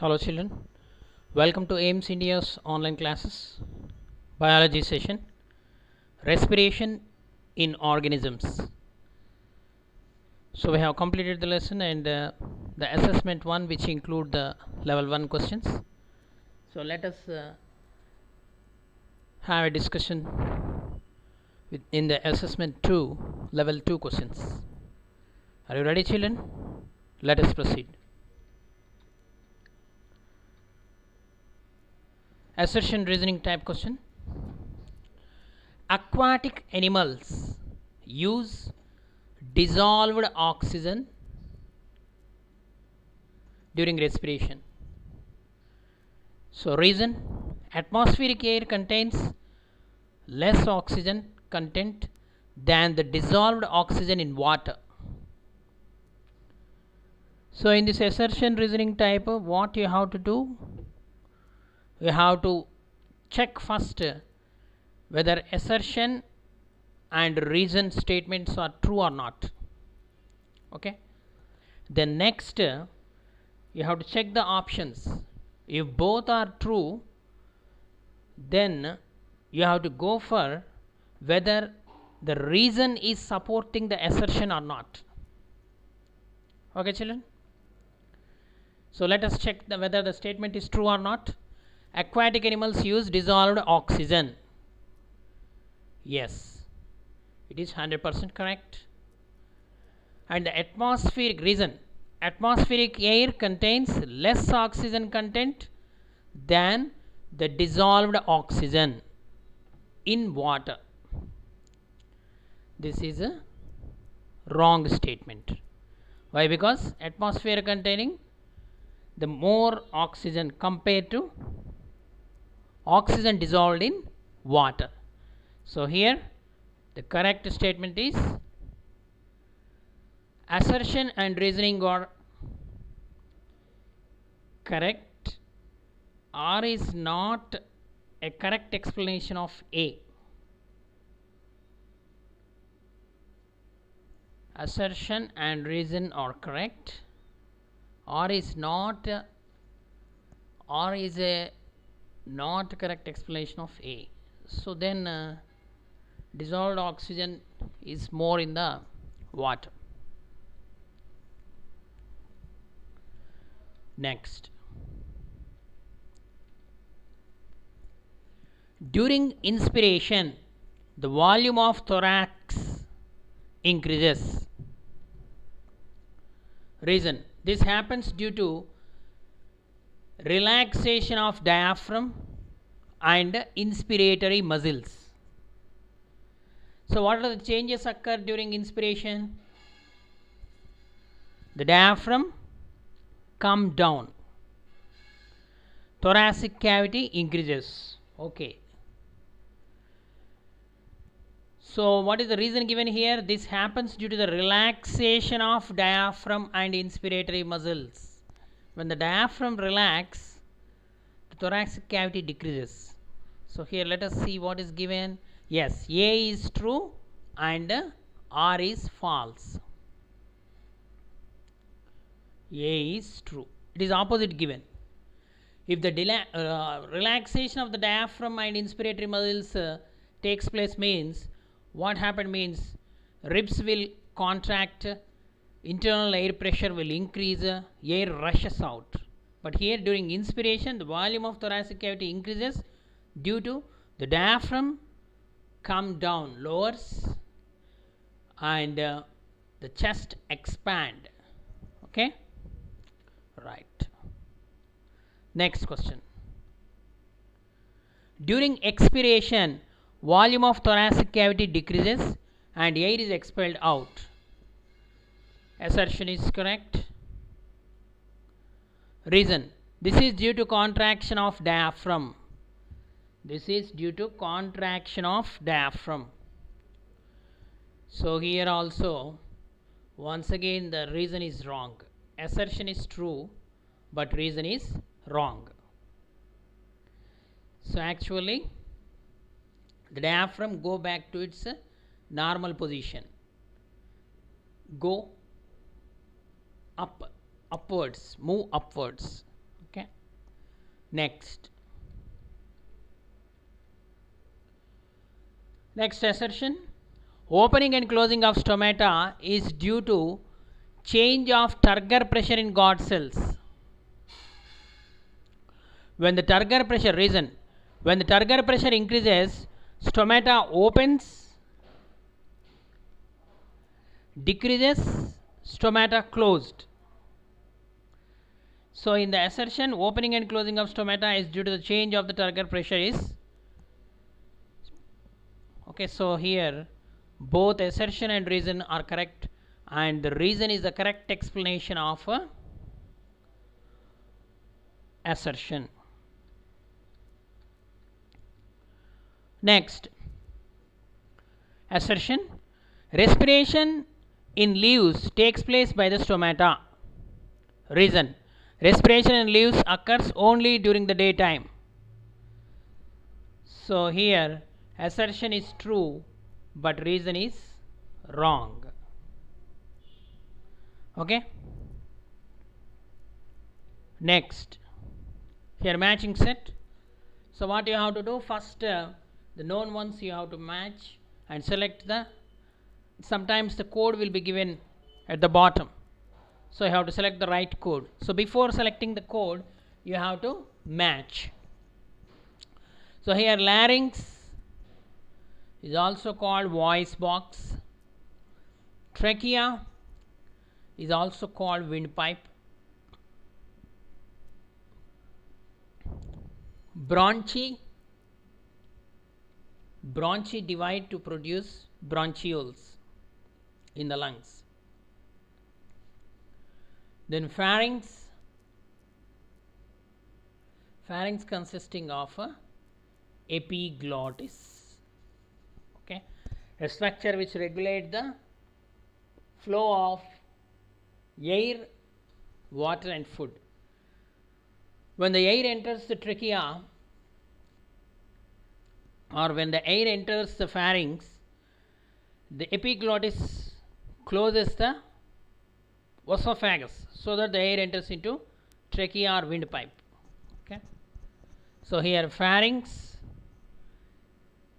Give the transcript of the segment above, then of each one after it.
Hello children, welcome to AIMS India's online classes, biology session, respiration in organisms. So we have completed the lesson and the assessment 1, which include the level 1 questions. So let us have a discussion in the assessment 2, level 2 questions. Are you ready children? Let us proceed. Assertion reasoning type question. Aquatic animals use dissolved oxygen during respiration. So reason: atmospheric air contains less oxygen content than the dissolved oxygen in water. So in this assertion reasoning type, what you have to do? You have to check first whether assertion and reason statements are true or not. Okay. Then next you have to check the options. If both are true, then you have to go for whether the reason is supporting the assertion or not. Okay children. So let us check whether the statement is true or not. Aquatic animals use dissolved oxygen. Yes, it is 100% correct. And the atmospheric reason: atmospheric air contains less oxygen content than the dissolved oxygen in water. This is a wrong statement. Why? Because atmosphere containing the more oxygen compared to oxygen dissolved in water. So here the correct statement is assertion and reasoning are correct. R is not a correct explanation of A. Assertion and reason are correct. R is not a not correct explanation of A. So then dissolved oxygen is more in the water. Next, during inspiration the volume of thorax increases. Reason: this happens due to relaxation of diaphragm and inspiratory muscles. So what are the changes occur during inspiration? The diaphragm come down, thoracic cavity increases. Okay. So what is the reason given here? This happens due to the relaxation of diaphragm and inspiratory muscles. When the diaphragm relax, the thoracic cavity decreases. So here let us see what is given. Yes, A is true and R is false. A is true. It is opposite given. If the relaxation of the diaphragm and inspiratory muscles takes place, means what happened means ribs will contract, internal air pressure will increase, air rushes out. But here during inspiration the volume of thoracic cavity increases due to the diaphragm come down, lowers, and the chest expand. Okay, right. Next question. During expiration volume of thoracic cavity decreases and air is expelled out. Assertion is correct. Reason: this is due to contraction of diaphragm. This is due to contraction of diaphragm. So here also once again the reason is wrong. Assertion is true but reason is wrong. So actually the diaphragm go back to its normal position, go upwards, move upwards. Okay. Next assertion, opening and closing of stomata is due to change of turgor pressure in guard cells. When the turgor pressure, reason, when the turgor pressure increases, stomata opens, decreases, stomata closed. So in the assertion, opening and closing of stomata is due to the change of the turgor pressure is, okay, so here both assertion and reason are correct, and the reason is the correct explanation of assertion. Next assertion, respiration in leaves takes place by the stomata. Reason, respiration in leaves occurs only during the daytime. So here assertion is true but reason is wrong. Okay. Next, here matching set. So what you have to do, first the known ones you have to match and select the, sometimes the code will be given at the bottom, so you have to select the right code. So before selecting the code you have to match. So here larynx is also called voice box, trachea is also called windpipe, bronchi divide to produce bronchioles in the lungs. Then pharynx consisting of a epiglottis, okay, a structure which regulates the flow of air, water and food. When the air enters the trachea or when the air enters the pharynx, the epiglottis closes the esophagus so that the air enters into trachea or windpipe. Okay. So here pharynx,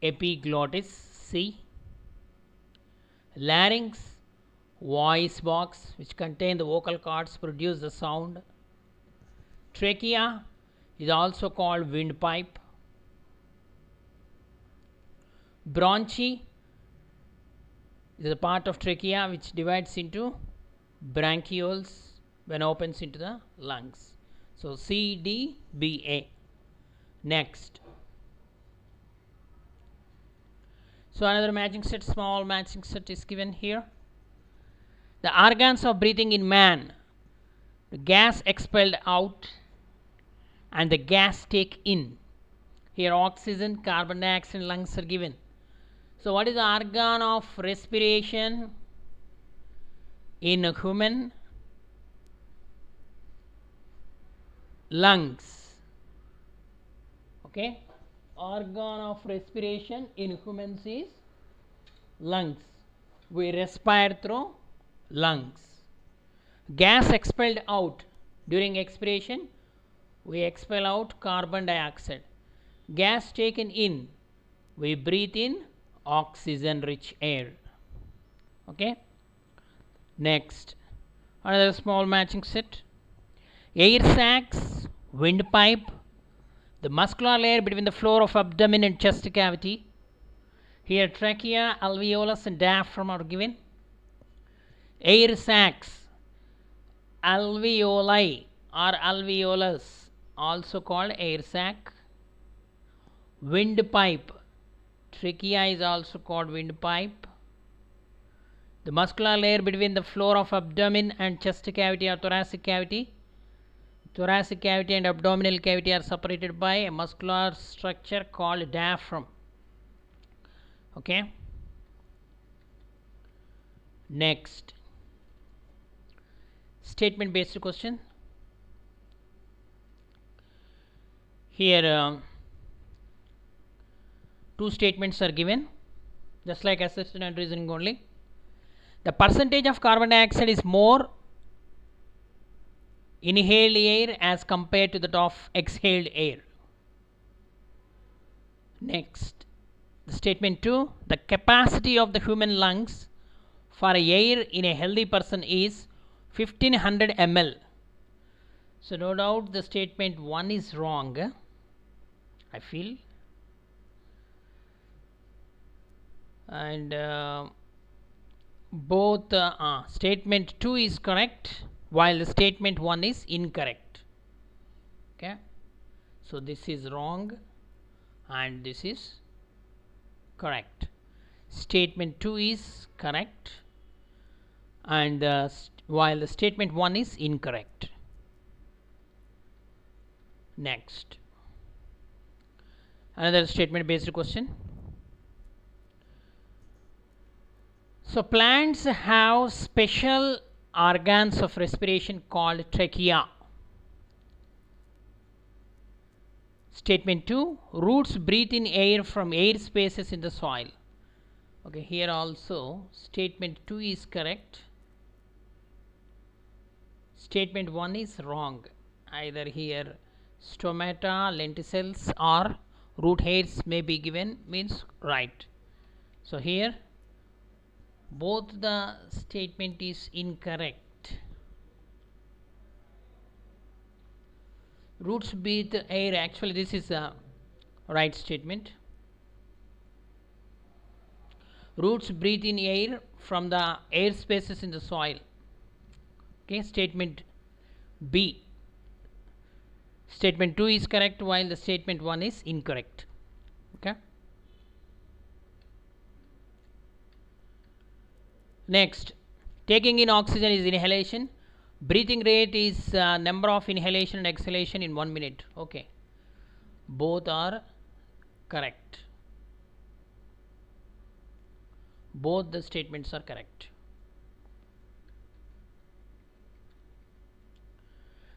epiglottis, C, larynx, voice box which contain the vocal cords produce the sound, trachea is also called windpipe, bronchi is a part of trachea which divides into bronchioles when opens into the lungs. So C, D, B, A. Next, so another matching set, small matching set is given here. The organs of breathing in man, the gas expelled out and the gas take in. Here oxygen, carbon dioxide and lungs are given. So what is the organ of respiration in a human? Lungs. Okay, organ of respiration in humans is lungs. We respire through lungs. Gas expelled out during expiration, we expel out carbon dioxide. Gas taken in, we breathe in oxygen rich air. Okay. Next, another small matching set, air sacs, windpipe, the muscular layer between the floor of abdomen and chest cavity. Here trachea, alveolus and diaphragm are given. Air sacs, alveoli or alveolus also called air sac. Windpipe, trachea is also called windpipe. The muscular layer between the floor of abdomen and chest cavity or thoracic cavity. Thoracic cavity and abdominal cavity are separated by a muscular structure called diaphragm. Okay. Next, statement based question. Here two statements are given, just like assertion and reasoning only. The percentage of carbon dioxide is more inhaled air as compared to that of exhaled air. Next, the statement 2, the capacity of the human lungs for air in a healthy person is 1500 ml. So no doubt the statement 1 is wrong, I feel, and both statement 2 is correct while the statement 1 is incorrect. Okay, so this is wrong and this is correct. Statement 2 is correct and while the statement 1 is incorrect. Next, another statement based question. So plants have special organs of respiration called trachea. Statement 2, roots breathe in air from air spaces in the soil. Okay, here also statement 2 is correct. Statement 1 is wrong. Either here stomata, lenticels or root hairs may be given, means right. So here both the statement is incorrect. Roots breathe air, actually this is a right statement. Roots breathe in air from the air spaces in the soil. Okay, statement B. Statement 2 is correct while the statement 1 is incorrect. Okay. Next, taking in oxygen is inhalation. Breathing rate is number of inhalation and exhalation in 1 minute. Okay, both are correct. Both the statements are correct.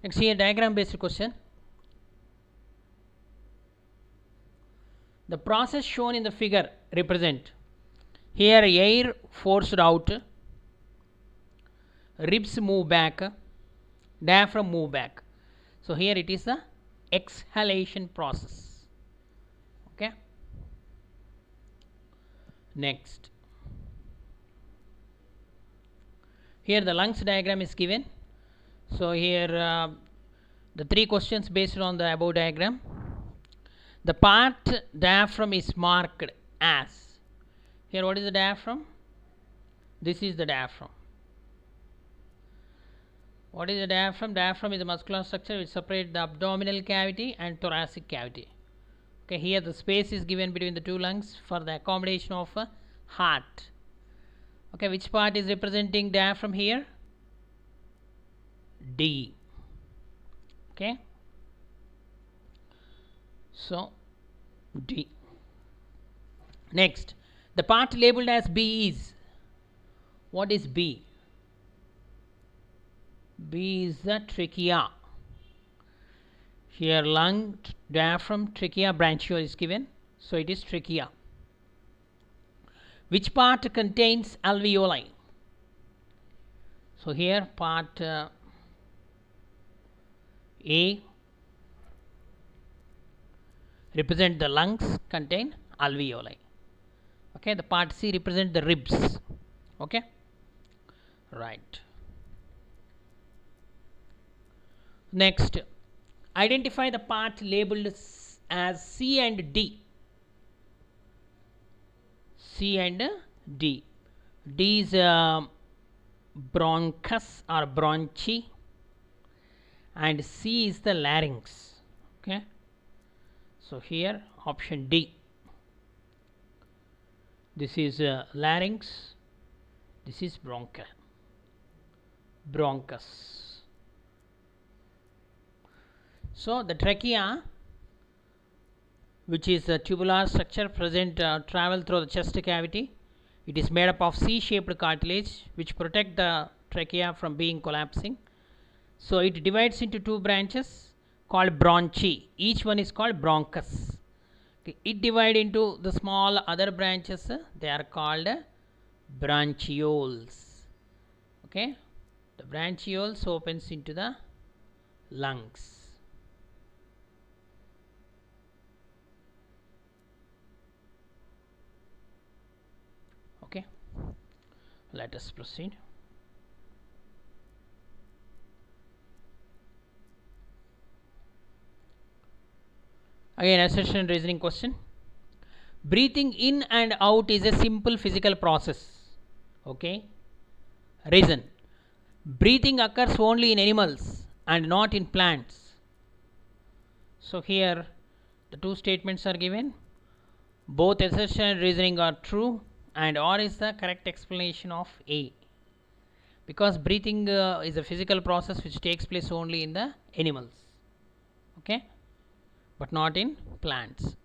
Next, here diagram based question. The process shown in the figure represent, here air forced out, ribs move back, diaphragm move back. So here it is the exhalation process. Okay. Next, here the lungs diagram is given. So here the 3 questions based on the above diagram. The part diaphragm is marked as, here what is the diaphragm? This is the diaphragm. What is the diaphragm? Diaphragm is a muscular structure which separates the abdominal cavity and thoracic cavity. Okay, here the space is given between the 2 lungs for the accommodation of a heart. Okay, which part is representing diaphragm here? D. Okay, so D. Next, the part labeled as B is, what is B? B is the trachea. Here lung, diaphragm, trachea, branchiole is given, so it is trachea. Which part contains alveoli? So here part A represent the lungs, contain alveoli. Okay, the part C represent the ribs. Okay, right. Next, identify the part labeled as C and D. C and D. D is bronchus or bronchi, and C is the larynx. Okay, so here option D. This is larynx, this is bronchus. So the trachea, which is a tubular structure present travel through the chest cavity. It is made up of C-shaped cartilage which protect the trachea from being collapsing. So it divides into 2 branches called bronchi. Each one is called bronchus. Okay. It divides into the small other branches. They are called branchioles. Okay, the branchioles opens into the lungs. Okay, let us proceed. Again, assertion reasoning question. Breathing in and out is a simple physical process. Okay. Reason. Breathing occurs only in animals and not in plants. So here the two statements are given. Both assertion and reasoning are true, and or is the correct explanation of A. Because breathing is a physical process which takes place only in the animals. Okay, but not in plants.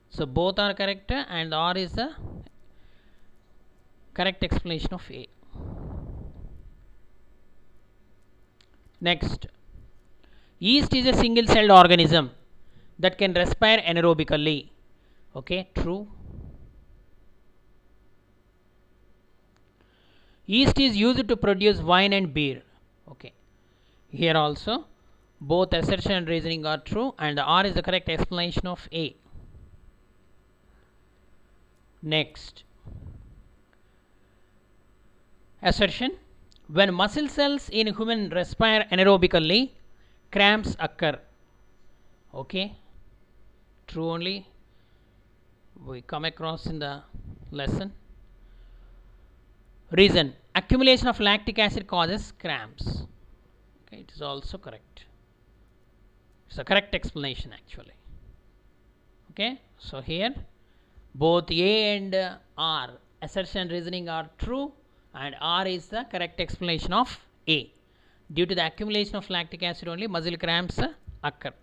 So both are correct, and or is the correct explanation of A. Next, yeast is a single celled organism that can respire anaerobically. Okay, true. Yeast is used to produce wine and beer. Okay, here also both assertion and reasoning are true, and R is the correct explanation of A. Next, assertion. When muscle cells in human respire anaerobically, cramps occur. Okay, true only. We come across in the lesson. Reason. Accumulation of lactic acid causes cramps. Okay, it is also correct. It's a correct explanation actually. Okay, so here both A and R, assertion and reasoning, are true, and R is the correct explanation of A. Due to the accumulation of lactic acid only, muscle cramps occur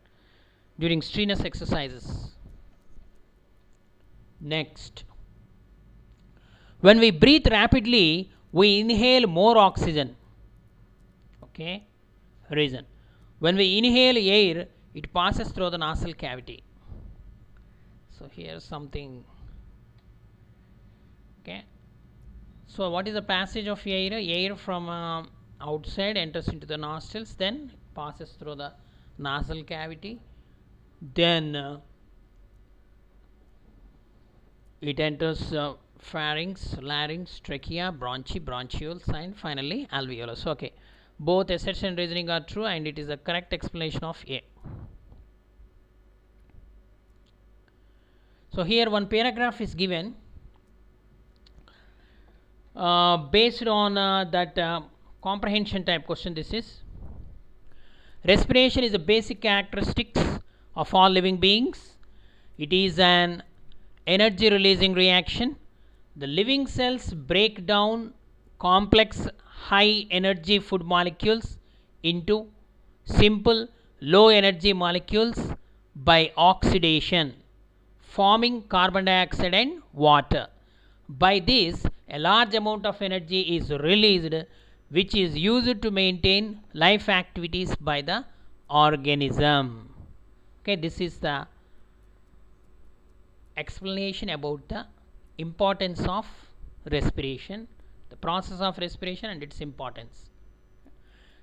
during strenuous exercises. Next, when we breathe rapidly, we inhale more oxygen. Okay, reason. When we inhale air, it passes through the nasal cavity. So here's something. Okay, so what is the passage of air? Air from outside enters into the nostrils, then passes through the nasal cavity, then it enters pharynx, larynx, trachea, bronchi, bronchioles, and finally alveolus. Okay, both assertion and reasoning are true, and it is the correct explanation of A. So here one paragraph is given based on that comprehension type question. This is: respiration is a basic characteristics of all living beings. It is an energy releasing reaction. The living cells break down complex high energy food molecules into simple low energy molecules by oxidation, forming carbon dioxide and water. By this, a large amount of energy is released, which is used to maintain life activities by the organism. Okay, this is the explanation about the importance of respiration, the process of respiration and its importance.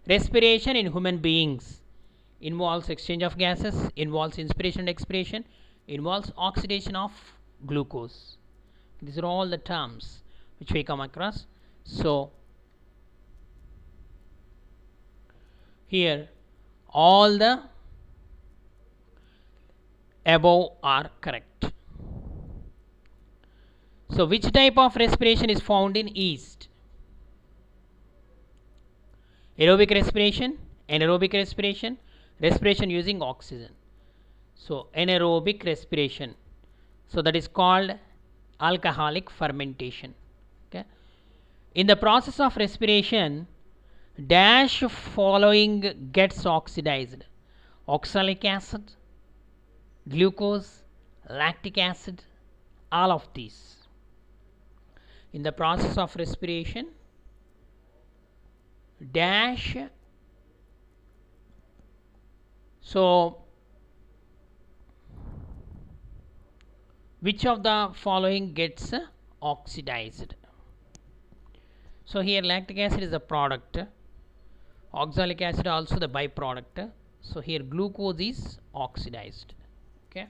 Respiration in human beings involves exchange of gases, involves inspiration and expiration, involves oxidation of glucose. These are all the terms which we come across. So here all the above are correct. So which type of respiration is found in yeast? Aerobic respiration, anaerobic respiration, respiration using oxygen. So anaerobic respiration, so that is called alcoholic fermentation. Okay, in the process of respiration, dash following gets oxidized: oxalic acid, glucose, lactic acid, all of these. In the process of respiration, dash, so which of the following gets oxidized? So here lactic acid is the product, oxalic acid also the byproduct, So here glucose is oxidized. Okay,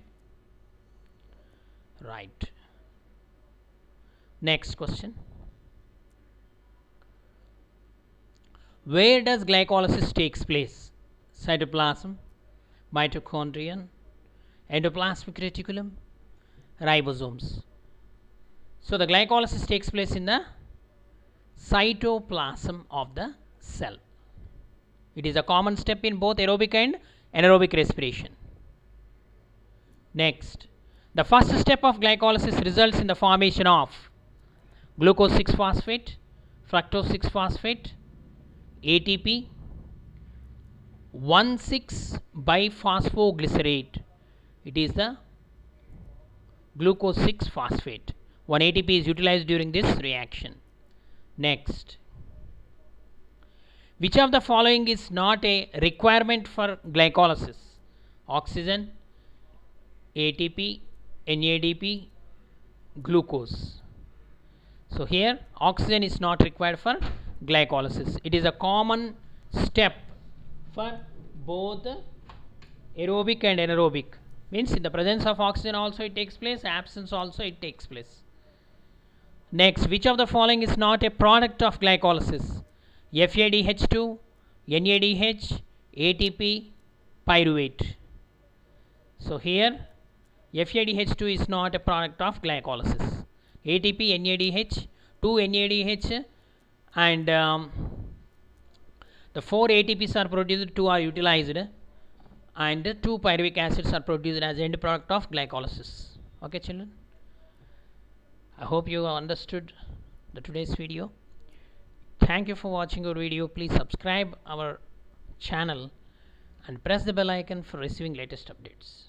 right. Next question. Where does glycolysis takes place? Cytoplasm, mitochondrion, endoplasmic reticulum, ribosomes. So the glycolysis takes place in the cytoplasm of the cell. It is a common step in both aerobic and anaerobic respiration. Next, the first step of glycolysis results in the formation of glucose 6 phosphate, fructose 6 phosphate, ATP, 1,6 biphosphoglycerate. It is the glucose 6 phosphate. 1 ATP is utilized during this reaction. Next, which of the following is not a requirement for glycolysis? Oxygen, ATP, NADP, glucose. So here oxygen is not required for glycolysis. It is a common step for both aerobic and anaerobic. Means in the presence of oxygen also it takes place, absence also it takes place. Next, which of the following is not a product of glycolysis? FADH2, NADH, ATP, pyruvate. So here FADH2 is not a product of glycolysis. ATP, NADH, 2 NADH and the 4 ATPs are produced, 2 are utilized and 2 pyruvic acids are produced as end product of glycolysis. Okay children, I hope you understood the today's video. Thank you for watching our video. Please subscribe our channel and press the bell icon for receiving latest updates.